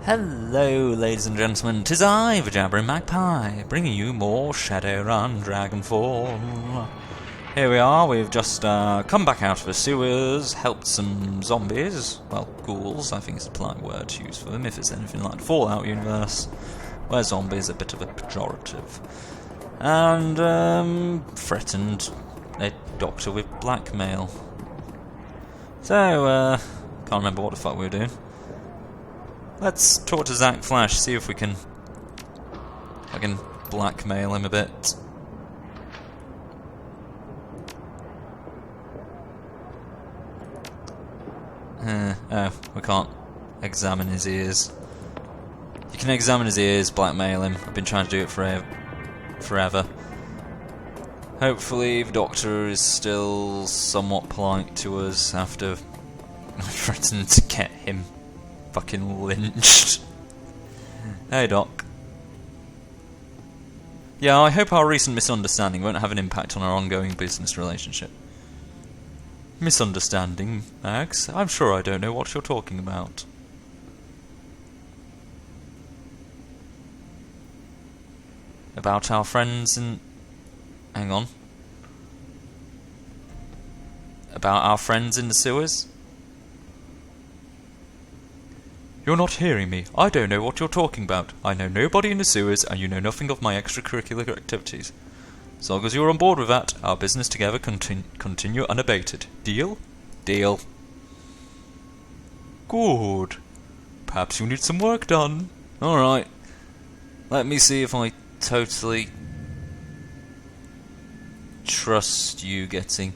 Hello, ladies and gentlemen, 'tis I, the Jabbering Magpie, bringing you more Shadowrun Dragonfall. Here we are, we've just come back out of the sewers, helped some zombies, well, ghouls, I think is the polite word to use for them, if it's anything like the Fallout universe, where zombies are a bit of a pejorative. And, threatened a doctor with blackmail. So, can't remember what the fuck we were doing. Let's talk to Zack Flash, see if I can blackmail him a bit. Oh, we can't examine his ears. You can examine his ears, blackmail him. I've been trying to do it forever. Hopefully the doctor is still somewhat polite to us after I threatened to get him fucking lynched. Hey, Doc. Yeah, I hope our recent misunderstanding won't have an impact on our ongoing business relationship. Misunderstanding, Max? I'm sure I don't know what you're talking about. About our friends in... Hang on. About our friends in the sewers? You're not hearing me. I don't know what you're talking about. I know nobody in the sewers, and you know nothing of my extracurricular activities. As long as you're on board with that, our business together continue unabated. Deal? Deal. Good. Perhaps you need some work done. Alright. Let me see if I totally trust you getting...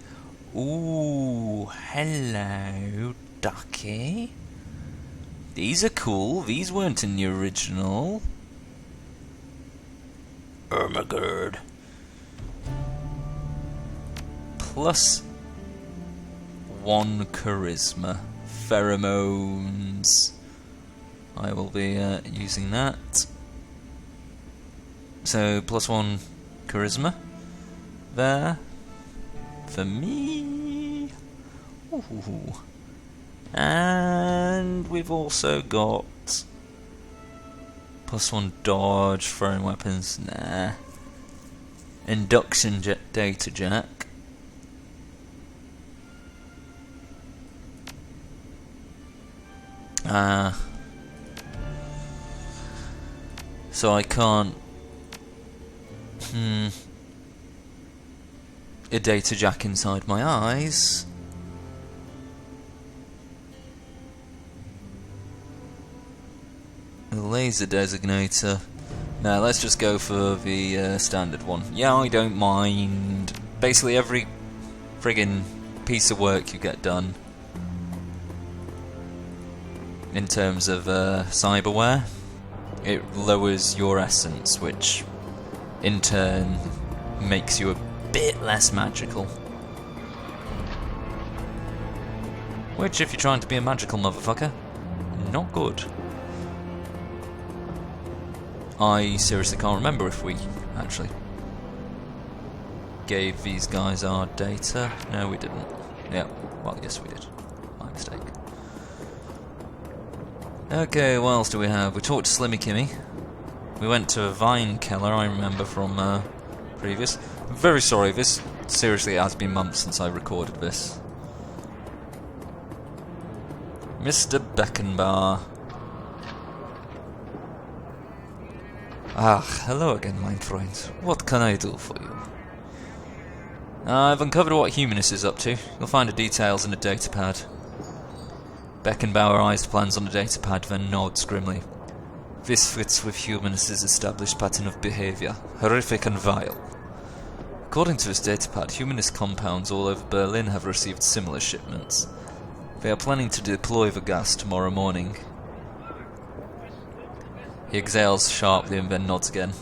Ooh, hello, ducky. These are cool. These weren't in the original. Oh my god. +1 charisma. Pheromones. I will be using that. So, +1 charisma. There. For me. Ooh. And we've also got +1 dodge, throwing weapons, nah. Induction data jack. So I can't a data jack inside my eyes. The laser designator. Now let's just go for the standard one. Yeah, I don't mind. Basically every friggin' piece of work you get done in terms of cyberware, it lowers your essence, which in turn makes you a bit less magical. Which, if you're trying to be a magical motherfucker, not good. I seriously can't remember if we actually gave these guys our data. No, we didn't. Yeah, well, yes we did. My mistake. Okay, what else do we have? We talked to Slimmy Kimmy. We went to a Vine Keller, I remember from previous. I'm very sorry, this seriously has been months since I recorded this. Mr. Beckenbauer. Ah, hello again, my friends. What can I do for you? I've uncovered what Humanist is up to. You'll find the details in the datapad. Beckenbauer eyes the plans on the datapad, then nods grimly. This fits with Humanist's established pattern of behavior, horrific and vile. According to this datapad, Humanist compounds all over Berlin have received similar shipments. They are planning to deploy the gas tomorrow morning. He exhales sharply and then nods again.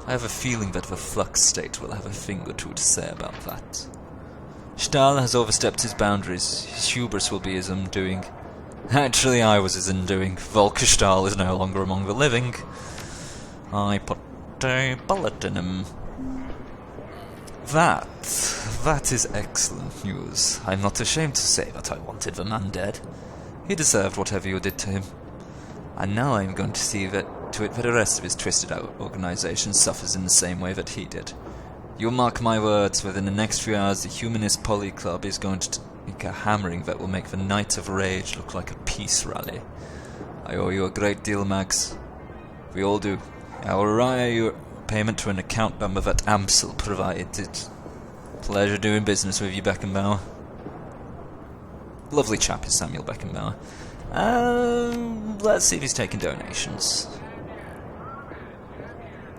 I have a feeling that the flux state will have a thing or two to say about that. Stahl has overstepped his boundaries. His hubris will be his undoing. Actually, I was his undoing. Volker Stahl is no longer among the living. I put a bullet in him. That is excellent news. I'm not ashamed to say that I wanted the man dead. He deserved whatever you did to him. And now I'm going to see to it that the rest of his twisted out organisation suffers in the same way that he did. You mark my words, within the next few hours the Humanist Poly Club is going to make a hammering that will make the Night of Rage look like a peace rally. I owe you a great deal, Max. We all do. I will wire your payment to an account number that Amsel provided. Pleasure doing business with you, Beckenbauer. Lovely chap is Samuel Beckenbauer. Let's see if he's taking donations.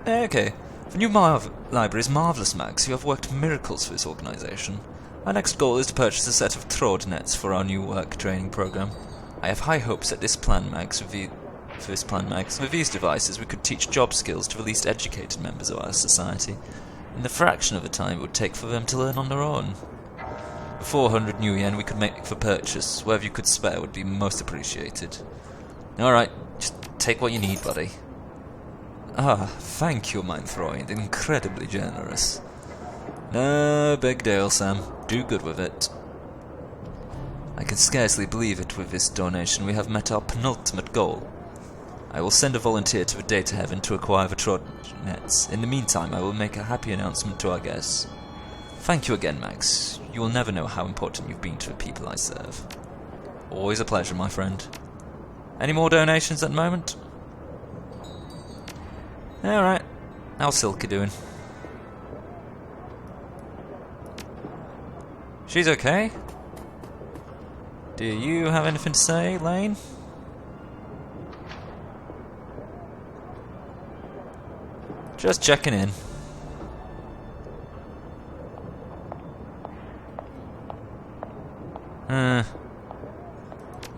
Okay. The new library is marvellous, Max. You have worked miracles for this organisation. Our next goal is to purchase a set of Trod nets for our new work training programme. I have high hopes that this plan, Max, with these devices we could teach job skills to the least educated members of our society, in the fraction of the time it would take for them to learn on their own. The 400 new yen we could make for purchase, wherever you could spare, would be most appreciated. Alright, just take what you need, buddy. Ah, thank you, Mindthroid. Incredibly generous. No big deal, Sam. Do good with it. I can scarcely believe it. With this donation we have met our penultimate goal. I will send a volunteer to the Data Heaven to acquire the Trod nets. In the meantime, I will make a happy announcement to our guests. Thank you again, Max. You will never know how important you've been to the people I serve. Always a pleasure, my friend. Any more donations at the moment? Alright. How's Silky doing? She's okay. Do you have anything to say, Lane? Just checking in.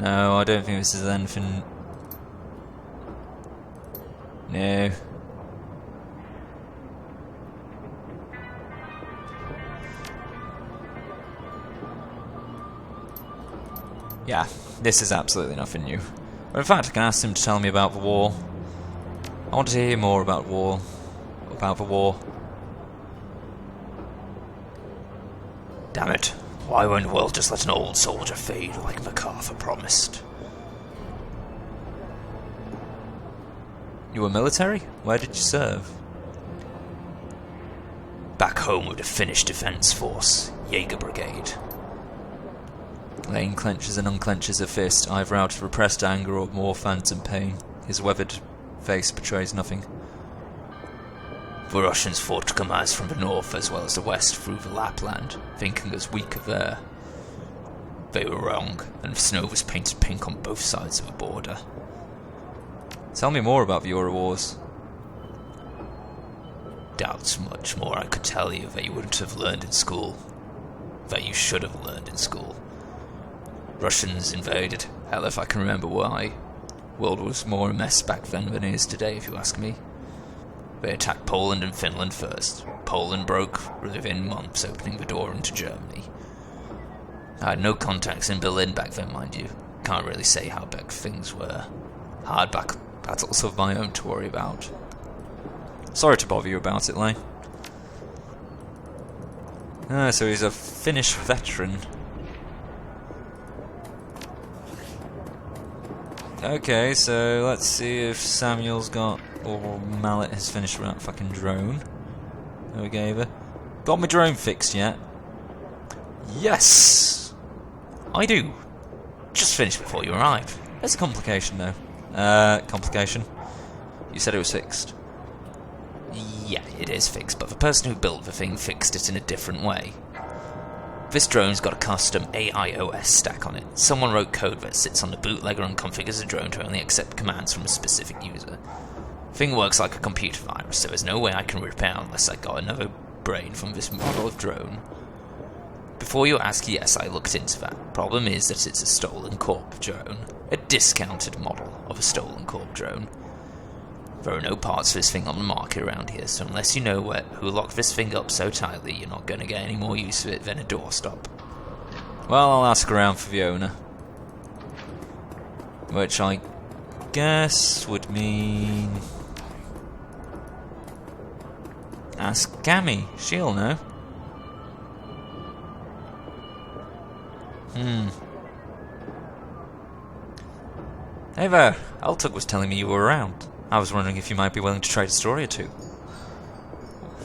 No, I don't think this is anything. No. Yeah, this is absolutely nothing new. But in fact, I can ask him to tell me about the war. I want to hear more about war. About the war. Damn it. Why won't the world just let an old soldier fade like MacArthur promised? You were military? Where did you serve? Back home with the Finnish Defence Force, Jaeger Brigade. Lane clenches and unclenches a fist, either out of repressed anger or more phantom pain. His weathered face betrays nothing. The Russians fought to come at us from the north as well as the west through the Lapland, thinking us weaker there. They were wrong, and the snow was painted pink on both sides of the border. Tell me more about the Euro Wars. Doubts much more I could tell you that you wouldn't have learned in school. That you should have learned in school. Russians invaded, hell if I can remember why. World was more a mess back then than it is today, if you ask me. They attacked Poland and Finland first. Poland broke within months, opening the door into Germany. I had no contacts in Berlin back then, mind you. Can't really say how big things were. Hard battles of my own to worry about. Sorry to bother you about it, Lane. So he's a Finnish veteran. Okay, so let's see if Samuel's got, or Mallet has finished with that fucking drone. There we go. Got my drone fixed yet? Yes! I do. Just finished before you arrived. There's a complication though. Complication. You said it was fixed. Yeah, it is fixed, but the person who built the thing fixed it in a different way. This drone's got a custom AIOS stack on it. Someone wrote code that sits on the bootlegger and configures the drone to only accept commands from a specific user. The thing works like a computer virus, so there's no way I can repair unless I got another brain from this model of drone. Before you ask, yes, I looked into that. Problem is that it's a stolen corp drone. A discounted model of a stolen corp drone. There are no parts for this thing on the market around here, so unless you know who locked this thing up so tightly, you're not going to get any more use of it than a doorstop. Well, I'll ask around for the owner. Which I guess would mean... ask Cammy, she'll know. Hey there, Altug was telling me you were around. I was wondering if you might be willing to trade a story or two.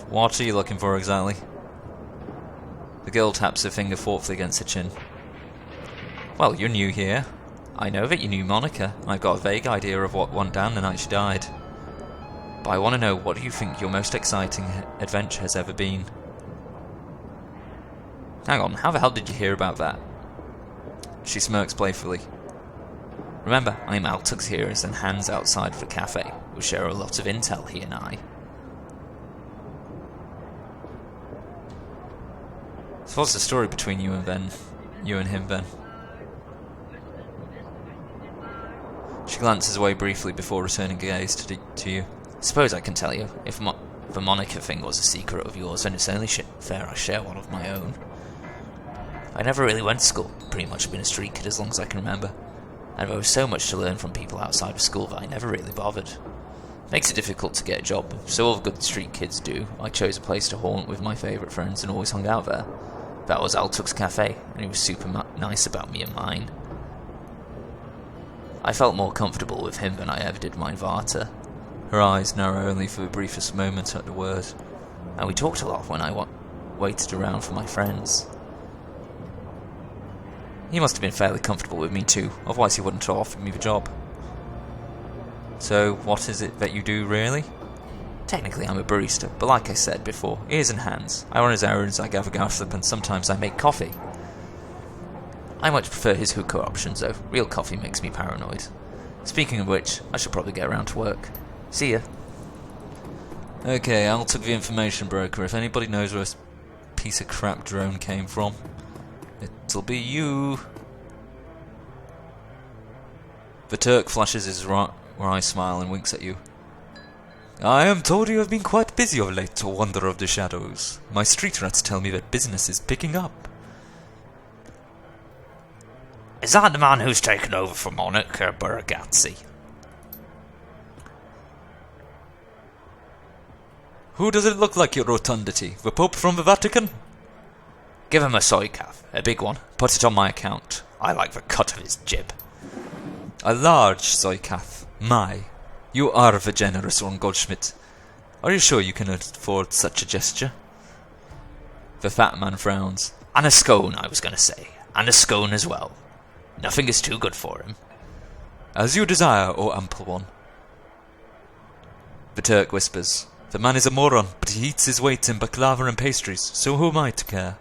What are you looking for exactly? The girl taps her finger thoughtfully against her chin. Well, you're new here. I know that you knew Monica. I've got a vague idea of what went down the night she died. But I want to know, what do you think your most exciting adventure has ever been? Hang on, how the hell did you hear about that? She smirks playfully. Remember, I'm Altug's heroes and hands outside of the cafe. We share a lot of intel, he and I. So what's the story between you and him, then? She glances away briefly before returning gaze to you. Suppose I can tell you. If the Monica thing was a secret of yours, then it's only fair I share one of my own. I never really went to school. Pretty much been a street kid as long as I can remember. And there was so much to learn from people outside of school that I never really bothered. Makes it difficult to get a job, so all the good street kids do. I chose a place to haunt with my favourite friends and always hung out there. That was Altug's cafe, and he was super nice about me and mine. I felt more comfortable with him than I ever did my Varta. Her eyes narrow only for the briefest moment at the word. And we talked a lot when I waited around for my friends. He must have been fairly comfortable with me too, otherwise he wouldn't have offered me the job. So, what is it that you do, really? Technically I'm a barista, but like I said before, ears and hands. I run his errands, I gather gossip, and sometimes I make coffee. I much prefer his hookah options though. Real coffee makes me paranoid. Speaking of which, I should probably get around to work. See ya. Okay, I'll take the information broker. If anybody knows where this piece of crap drone came from, it'll be you. The Turk flashes his wry smile and winks at you. I am told you have been quite busy of late, O Wanderer of the Shadows. My street rats tell me that business is picking up. Is that the man who's taken over from Monica Burragazzi? Who does it look like, your rotundity? The Pope from the Vatican? Give him a soy calf, a big one. Put it on my account. I like the cut of his jib. A large soy calf. My. You are the generous one, Goldschmidt. Are you sure you can afford such a gesture? The fat man frowns. And a scone, I was going to say. And a scone as well. Nothing is too good for him. As you desire, O ample one. The Turk whispers. The man is a moron, but he eats his weight in baklava and pastries, so who am I to care?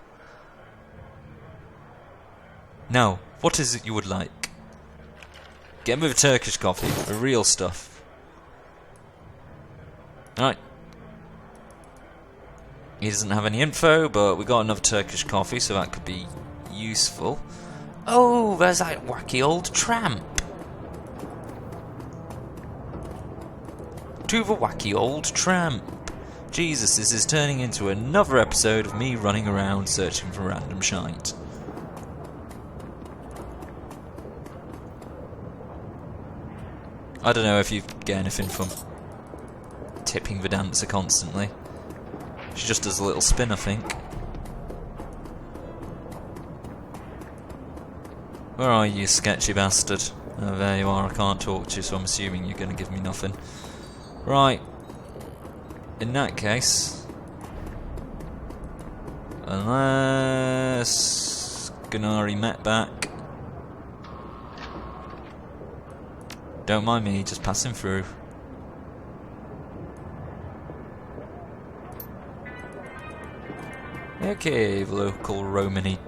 Now, what is it you would like? Get me the Turkish coffee, the real stuff. Alright. He doesn't have any info, but we got another Turkish coffee, so that could be useful. Oh, there's that wacky old tramp. To the wacky old tramp. Jesus, this is turning into another episode of me running around searching for random shite. I don't know if you get anything from tipping the dancer constantly. She just does a little spin, I think. Where are you, sketchy bastard? Oh, there you are. I can't talk to you, so I'm assuming you're going to give me nothing. Right. In that case... Unless... Gunari met back. Don't mind me, just passing through. Okay, the local Romany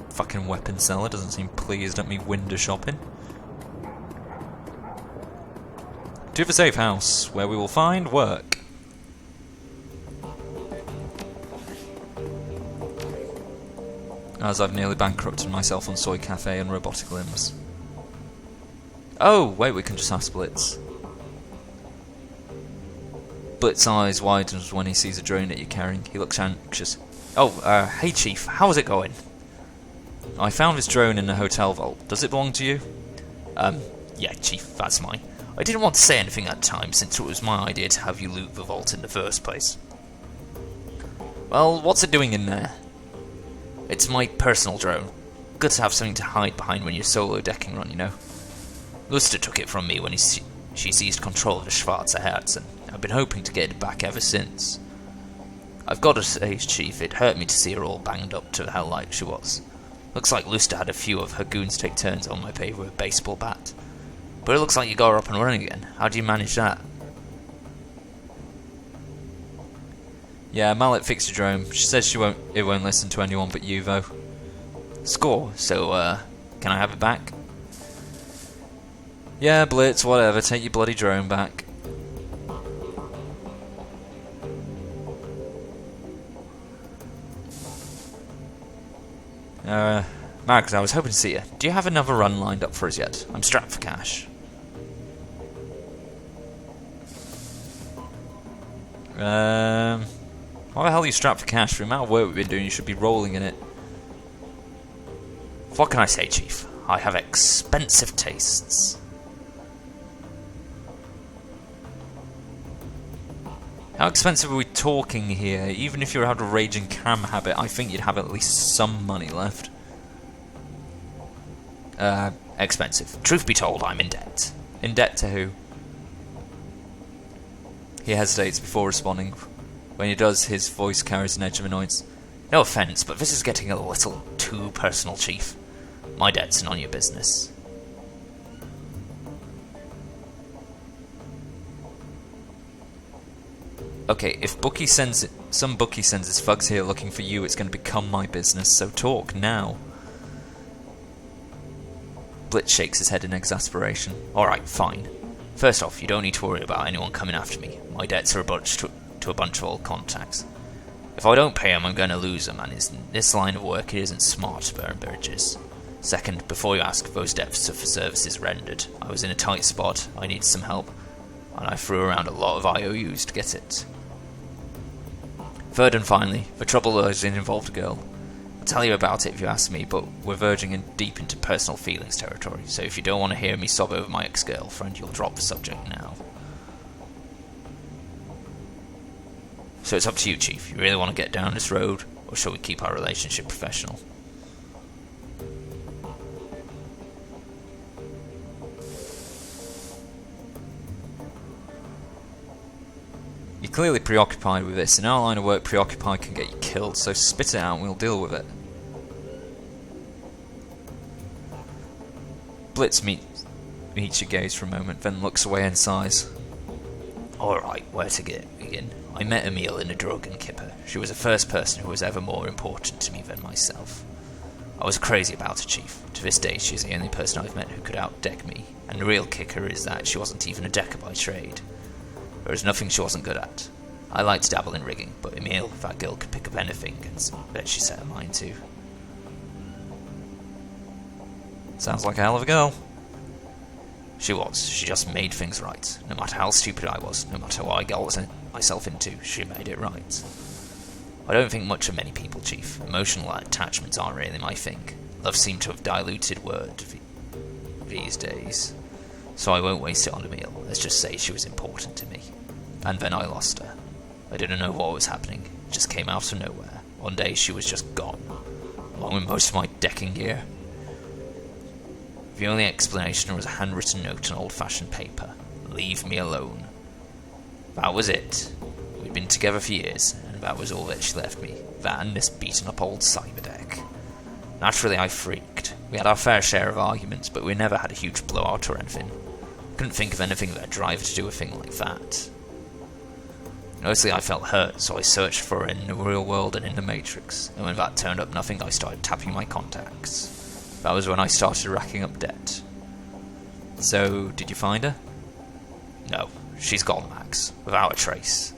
fucking weapon seller doesn't seem pleased at me window shopping. To the safe house, where we will find work. As I've nearly bankrupted myself on soy cafe and robotic limbs. Oh, wait, we can just ask Blitz. Blitz's eyes widens when he sees a drone that you're carrying. He looks anxious. Oh, hey Chief, how's it going? I found this drone in the hotel vault. Does it belong to you? Yeah, Chief, that's mine. I didn't want to say anything at the time, since it was my idea to have you loot the vault in the first place. Well, what's it doing in there? It's my personal drone. Good to have something to hide behind when you're solo decking run, you know. Luster took it from me when she seized control of the Schwarzer Herz, and I've been hoping to get it back ever since. I've got to say, Chief, it hurt me to see her all banged up to hell like she was. Looks like Luster had a few of her goons take turns on my paper with a baseball bat. But it looks like you got her up and running again. How do you manage that? Yeah, Mallet fixed your drone. She says it won't listen to anyone but you, though. Score, so, can I have it back? Yeah, Blitz, whatever, take your bloody drone back. Mags, I was hoping to see you. Do you have another run lined up for us yet? I'm strapped for cash. Why the hell are you strapped for cash? For the amount of work we've been doing, you should be rolling in it. What can I say, Chief? I have expensive tastes. How expensive are we talking here? Even if you had a raging cam habit, I think you'd have at least some money left. Expensive. Truth be told, I'm in debt. In debt to who? He hesitates before responding. When he does, his voice carries an edge of annoyance. No offence, but this is getting a little too personal, Chief. My debt's none of your business. Okay, if some bookie sends his thugs here looking for you, it's going to become my business, so talk now. Blitz shakes his head in exasperation. Alright, fine. First off, you don't need to worry about anyone coming after me. My debts are to a bunch of old contacts. If I don't pay them, I'm going to lose them, and in this line of work, it isn't smart to burn bridges. Second, before you ask, those debts are for services rendered. I was in a tight spot, I needed some help, and I threw around a lot of IOUs to get it. Third and finally, the trouble is involved a girl. I'll tell you about it if you ask me, but we're verging in deep into personal feelings territory, so if you don't want to hear me sob over my ex-girlfriend, you'll drop the subject now. So it's up to you, Chief. You really want to get down this road, or shall we keep our relationship professional? You're clearly preoccupied with this. In our line of work, preoccupied can get you killed, so spit it out and we'll deal with it. Blitz meets your gaze for a moment, then looks away and sighs. Alright, where to begin? I met Emile in a drug and kipper. She was the first person who was ever more important to me than myself. I was crazy about her, Chief. To this day, she's the only person I've met who could outdeck me, and the real kicker is that she wasn't even a decker by trade. There was nothing she wasn't good at. I liked to dabble in rigging, but Emile, that girl, could pick up anything, and I bet she set her mind to. Sounds like a hell of a girl. She was. She just made things right. No matter how stupid I was, no matter what I got myself into, she made it right. I don't think much of many people, Chief. Emotional attachments aren't really my thing. Love seemed to have diluted word these days. So I won't waste it on Emile. Let's just say she was important to me. And then I lost her. I didn't know what was happening. It just came out of nowhere. One day she was just gone, along with most of my decking gear. The only explanation was a handwritten note on old-fashioned paper. Leave me alone. That was it. We'd been together for years, and that was all that she left me. That and this beaten-up old cyberdeck. Naturally, I freaked. We had our fair share of arguments, but we never had a huge blowout or anything. Couldn't think of anything that would drive her to do a thing like that. Mostly I felt hurt, so I searched for her in the real world and in the Matrix, and when that turned up nothing, I started tapping my contacts. That was when I started racking up debt. So, did you find her? No, she's gone, Max, without a trace.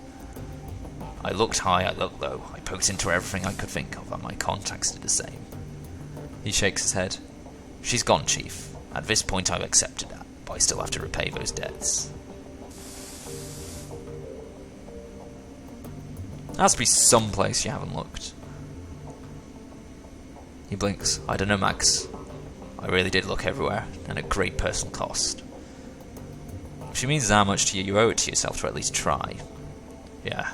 I looked high, I looked low, I poked into everything I could think of, and my contacts did the same. He shakes his head. She's gone, Chief. At this point I've accepted that, but I still have to repay those debts. There has to be some place you haven't looked. He blinks. I don't know, Max. I really did look everywhere, and at great personal cost. If she means that much to you, you owe it to yourself to at least try. Yeah,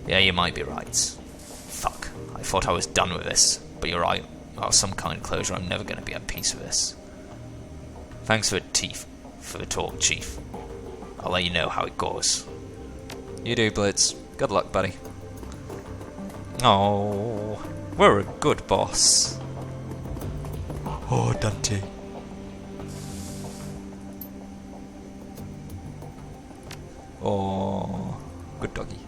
you might be right. Fuck, I thought I was done with this, but you're right. Without some kind of closure, I'm never going to be at peace with this. Thanks for the talk, Chief. I'll let you know how it goes. You do, Blitz. Good luck, buddy. Oh, we're a good boss. Oh, Dante. Oh, good doggy.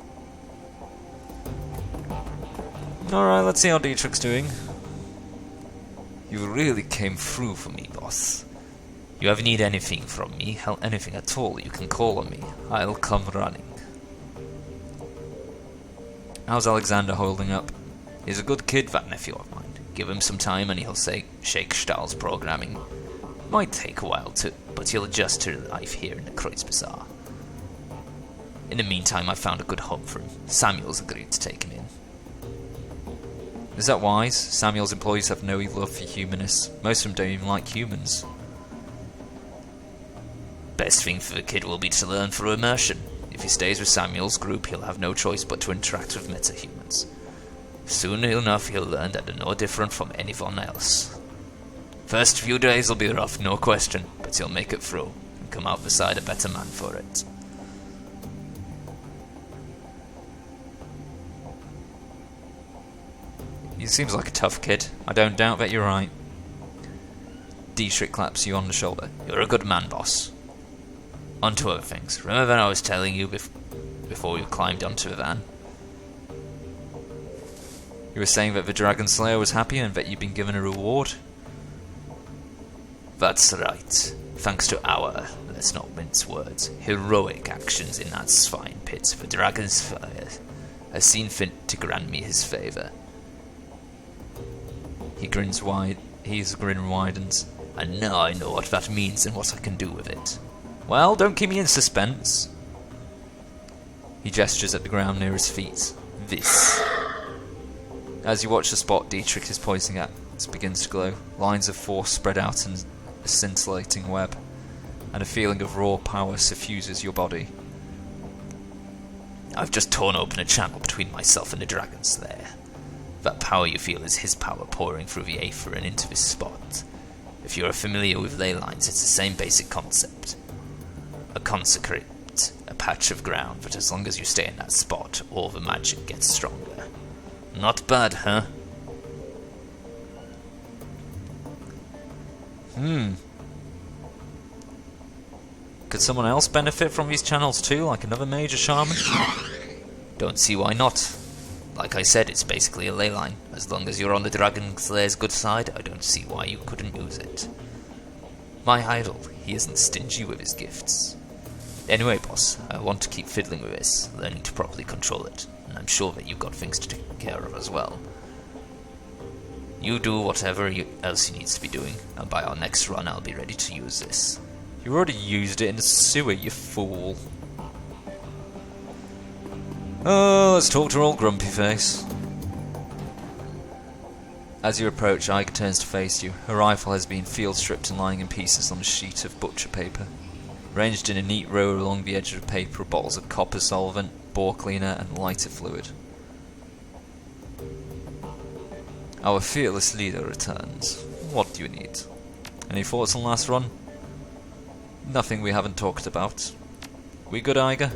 Alright, let's see how Dietrich's doing. You really came through for me, boss. You ever need anything from me, anything at all, you can call on me. I'll come running. How's Alexander holding up? He's a good kid, that nephew of mine. Give him some time and he'll shake Stahl's programming. Might take a while but he'll adjust to life here in the Kreuzbazaar. In the meantime, I found a good home for him. Samuel's agreed to take him in. Is that wise? Samuel's employees have no love for humanists. Most of them don't even like humans. Best thing for the kid will be to learn through immersion. If he stays with Samuel's group, he'll have no choice but to interact with metahumans. Soon enough, he'll learn that they're no different from anyone else. First few days will be rough, no question, but he'll make it through and come out beside a better man for it. He seems like a tough kid. I don't doubt that you're right. Dietrich claps you on the shoulder. You're a good man, boss. On to other things. Remember when I was telling you before you climbed onto the van? You were saying that the Dragon Slayer was happy and that you'd been given a reward? That's right. Thanks to our, let's not mince words, heroic actions in that swine pit, the Dragon Slayer has seen fit to grant me his favour. His grin widens. And now I know what that means and what I can do with it. Well, don't keep me in suspense. He gestures at the ground near his feet. This. As you watch the spot Dietrich is pointing at, it begins to glow. Lines of force spread out in a scintillating web, and a feeling of raw power suffuses your body. I've just torn open a channel between myself and the Dragon Slayer. That power you feel is his power pouring through the aether and into this spot. If you're familiar with ley lines, it's the same basic concept. A consecrate, a patch of ground, but as long as you stay in that spot, all the magic gets stronger. Not bad, huh? Could someone else benefit from these channels too, like another major shaman? Don't see why not. Like I said, it's basically a ley line. As long as you're on the Dragon Slayer's good side, I don't see why you couldn't use it. My idol, he isn't stingy with his gifts. Anyway, boss, I want to keep fiddling with this, learning to properly control it, and I'm sure that you've got things to take care of as well. You do whatever else you need to be doing, and by our next run I'll be ready to use this. You already used it in the sewer, you fool. Oh, let's talk to her old grumpy face. As you approach, Iga turns to face you. Her rifle has been field stripped and lying in pieces on a sheet of butcher paper. Ranged in a neat row along the edge of the paper are bottles of copper solvent, bore cleaner, and lighter fluid. Our fearless leader returns. What do you need? Any thoughts on last run? Nothing we haven't talked about. We good, Iga?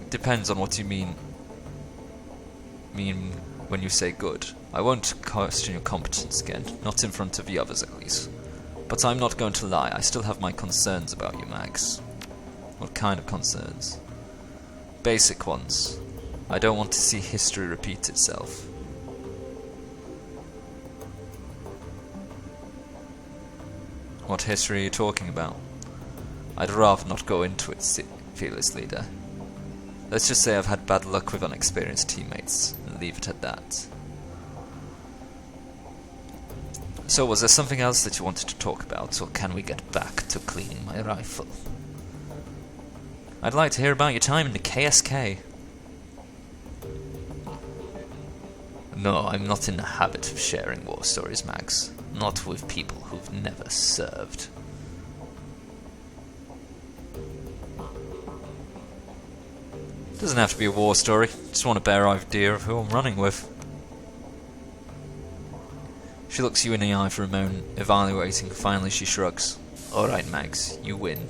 Depends on what you mean when you say good. I won't question your competence again, not in front of the others at least. But I'm not going to lie, I still have my concerns about you, Max. What kind of concerns? Basic ones. I don't want to see history repeat itself. What history are you talking about? I'd rather not go into it, fearless leader. Let's just say I've had bad luck with unexperienced teammates, and leave it at that. So, was there something else that you wanted to talk about, or can we get back to cleaning my rifle? I'd like to hear about your time in the KSK. No, I'm not in the habit of sharing war stories, Max. Not with people who've never served. Doesn't have to be a war story, just want a bare idea of who I'm running with. She looks you in the eye for a moment, evaluating. Finally she shrugs. Alright Mags, you win.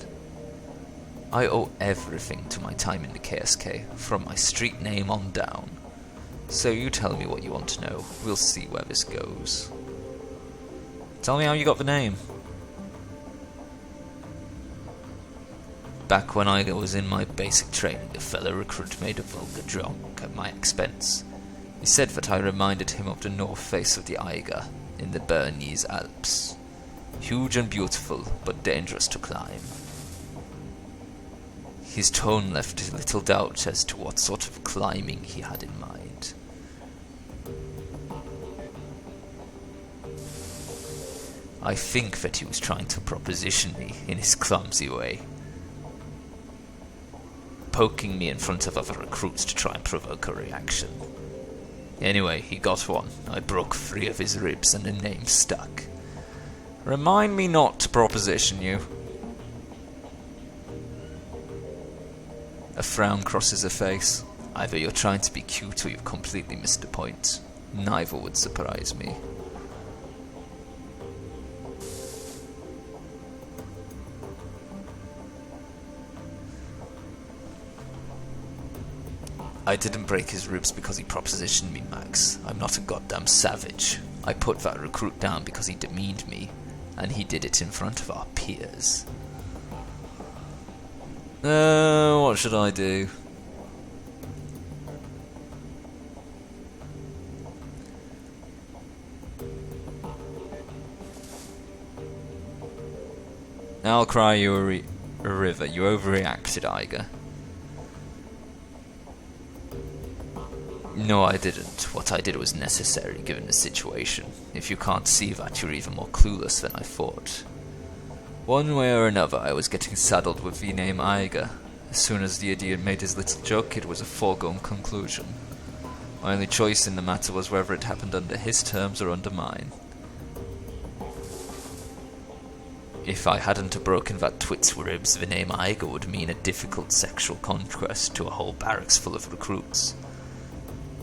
I owe everything to my time in the KSK, from my street name on down. So you tell me what you want to know. We'll see where this goes. Tell me how you got the name. Back when I was in my basic training, a fellow recruit made a vulgar joke at my expense. He said that I reminded him of the north face of the Eiger in the Bernese Alps. Huge and beautiful, but dangerous to climb. His tone left little doubt as to what sort of climbing he had in mind. I think that he was trying to proposition me in his clumsy way, poking me in front of other recruits to try and provoke a reaction. Anyway, he got one. I broke 3 of his ribs and the name stuck. Remind me not to proposition you. A frown crosses her face. Either you're trying to be cute or you've completely missed the point. Neither would surprise me. I didn't break his ribs because he propositioned me, Max. I'm not a goddamn savage. I put that recruit down because he demeaned me, and he did it in front of our peers. What should I do? I'll cry you a river. You overreacted, Eiger. No, I didn't. What I did was necessary, given the situation. If you can't see that, you're even more clueless than I thought. One way or another, I was getting saddled with the name Eiger. As soon as the idiot made his little joke, it was a foregone conclusion. My only choice in the matter was whether it happened under his terms or under mine. If I hadn't have broken that twit's ribs, the name Eiger would mean a difficult sexual conquest to a whole barracks full of recruits.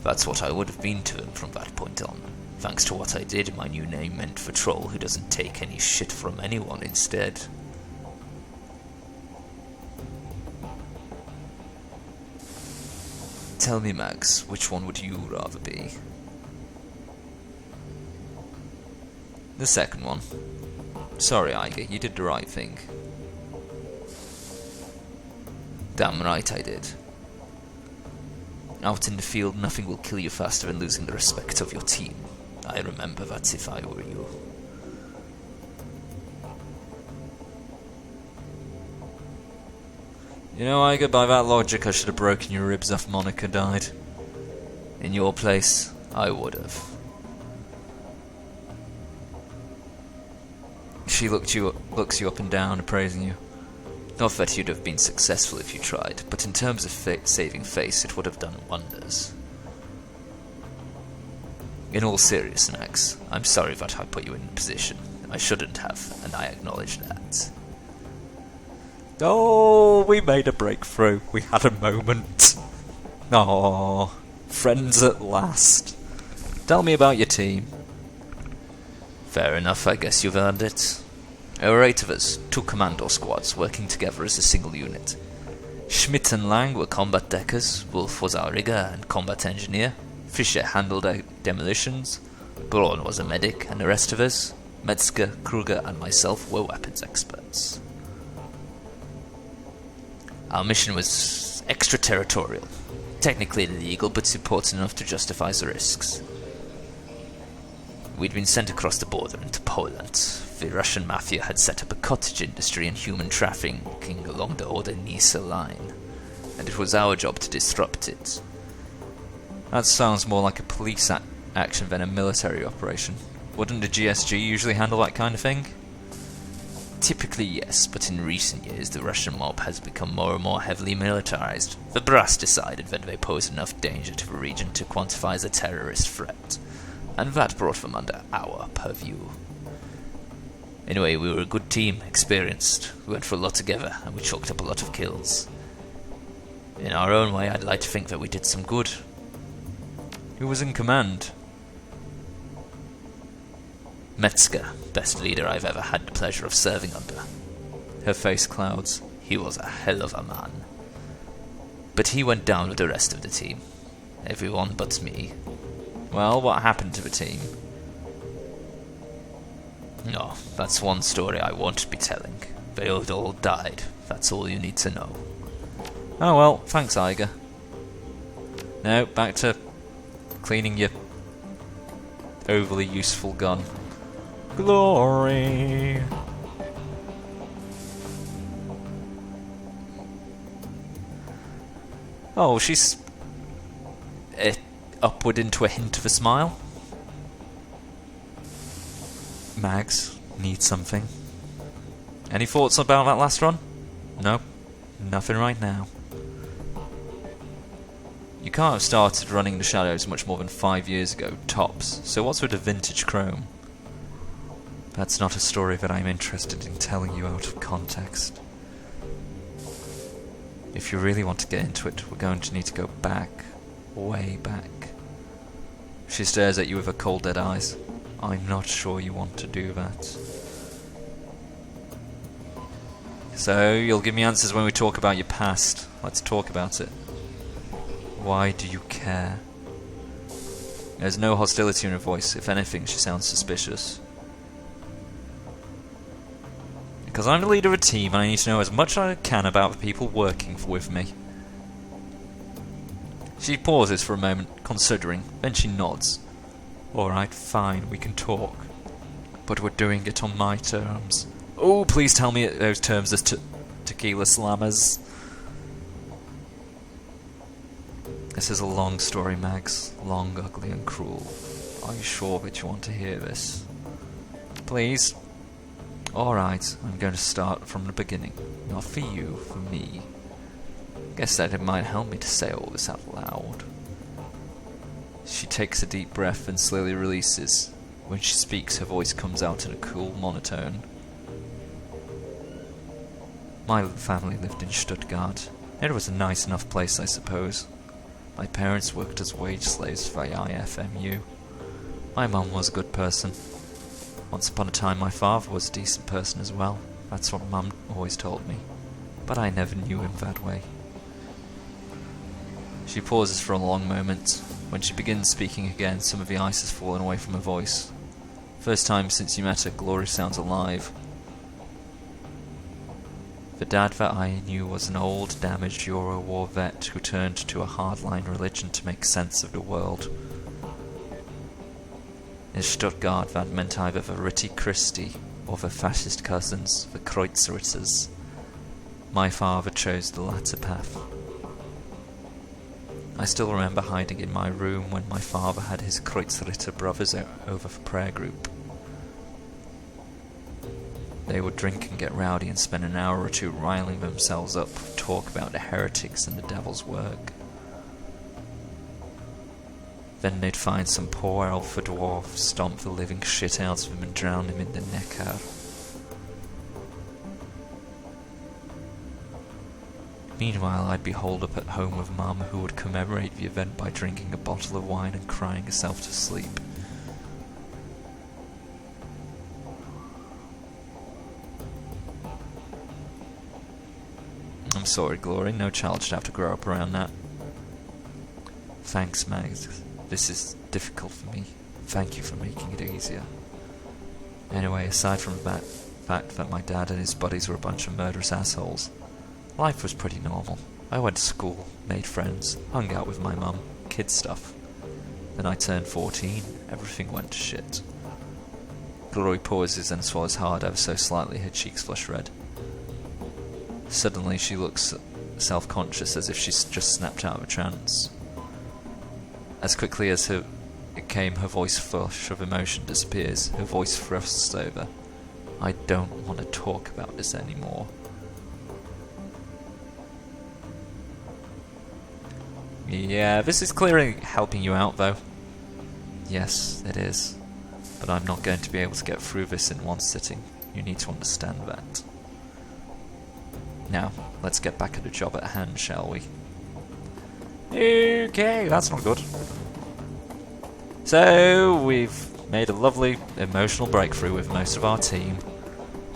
That's what I would have been to him from that point on. Thanks to what I did, my new name meant the troll who doesn't take any shit from anyone instead. Tell me, Max, which one would you rather be? The second one. Sorry, Eiger, you did the right thing. Damn right I did. Out in the field, nothing will kill you faster than losing the respect of your team. I remember that if I were you. You know, Eiger, by that logic, I should have broken your ribs after Monica died. In your place, I would have. She looks you up and down, appraising you. Not that you'd have been successful if you tried, but in terms of saving face, it would have done wonders. In all seriousness, Max, I'm sorry that I put you in a position. I shouldn't have, and I acknowledge that. Oh, we made a breakthrough. We had a moment. Oh, friends at last. Tell me about your team. Fair enough, I guess you've earned it. There were 8 of us, 2 commando squads, working together as a single unit. Schmidt and Lang were combat deckers, Wolf was our rigger and combat engineer, Fischer handled demolitions, Braun was a medic, and the rest of us, Metzger, Kruger and myself, were weapons experts. Our mission was extraterritorial, technically illegal but important enough to justify the risks. We'd been sent across the border into Poland. The Russian mafia had set up a cottage industry and human trafficking along the Oder-Neisse line, and it was our job to disrupt it. That sounds more like a police action than a military operation. Wouldn't the GSG usually handle that kind of thing? Typically yes, but in recent years the Russian mob has become more and more heavily militarized. The brass decided that they posed enough danger to the region to quantify as a terrorist threat, and that brought them under our purview. Anyway, we were a good team, experienced. We went for a lot together, and we chalked up a lot of kills. In our own way, I'd like to think that we did some good. Who was in command? Metzger, best leader I've ever had the pleasure of serving under. Her face clouds. He was a hell of a man. But he went down with the rest of the team. Everyone but me. Well, what happened to the team? No, that's one story I won't be telling. They all died. That's all you need to know. Oh well, thanks, Iger. Now, back to cleaning your overly useful gun. Glory! Oh, she's upward into a hint of a smile. Mags, need something. Any thoughts about that last run? No, nothing right now. You can't have started running the Shadows much more than 5 years ago, tops, so what's with the vintage chrome? That's not a story that I'm interested in telling you out of context. If you really want to get into it, we're going to need to go back, way back. She stares at you with her cold dead eyes. I'm not sure you want to do that. So, you'll give me answers when we talk about your past. Let's talk about it. Why do you care? There's no hostility in her voice. If anything, she sounds suspicious. Because I'm the leader of a team and I need to know as much as I can about the people working with me. She pauses for a moment, considering, then she nods. Alright, fine, we can talk. But we're doing it on my terms. Oh, please tell me those terms as tequila slammers. This is a long story, Mags. Long, ugly, and cruel. Are you sure that you want to hear this? Please? Alright, I'm going to start from the beginning. Not for you, for me. Guess that it might help me to say all this out loud. She takes a deep breath and slowly releases. When she speaks, her voice comes out in a cool monotone. My family lived in Stuttgart. It was a nice enough place, I suppose. My parents worked as wage slaves for the IFMU. My mum was a good person. Once upon a time my father was a decent person as well. That's what Mum always told me. But I never knew him that way. She pauses for a long moment. When she begins speaking again, some of the ice has fallen away from her voice. First time since you met her, Glory sounds alive. The dad that I knew was an old, damaged Euro War vet who turned to a hardline religion to make sense of the world. In Stuttgart, that meant either the Ritti Christi or the fascist cousins, the Kreuzritters. My father chose the latter path. I still remember hiding in my room when my father had his Kreuzritter brothers over for prayer group. They would drink and get rowdy and spend an hour or two riling themselves up, talk about the heretics and the devil's work. Then they'd find some poor alpha dwarf, stomp the living shit out of him and drown him in the Neckar. Meanwhile, I'd be holed up at home with Mum, who would commemorate the event by drinking a bottle of wine and crying herself to sleep. I'm sorry, Glory, no child should have to grow up around that. Thanks, Mags. This is difficult for me. Thank you for making it easier. Anyway, aside from that fact that my dad and his buddies were a bunch of murderous assholes, life was pretty normal. I went to school, made friends, hung out with my mum, kid stuff. Then I turned 14, everything went to shit. Glory pauses and swallows hard ever so slightly, her cheeks flush red. Suddenly she looks self-conscious as if she's just snapped out of a trance. As quickly as it came, her voice flush of emotion disappears, her voice thrusts over. I don't want to talk about this anymore. Yeah, this is clearly helping you out though. Yes, it is. But I'm not going to be able to get through this in one sitting. You need to understand that. Now, let's get back at the job at hand, shall we? Okay, that's not good. So, we've made a lovely emotional breakthrough with most of our team.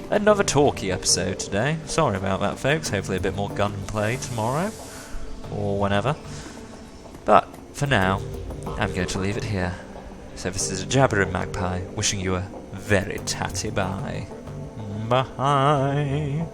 Another talky episode today. Sorry about that, folks. Hopefully a bit more gunplay tomorrow. Or whenever. But, for now, I'm going to leave it here. So this is a Jabbering Magpie, wishing you a very tatty bye. Bye.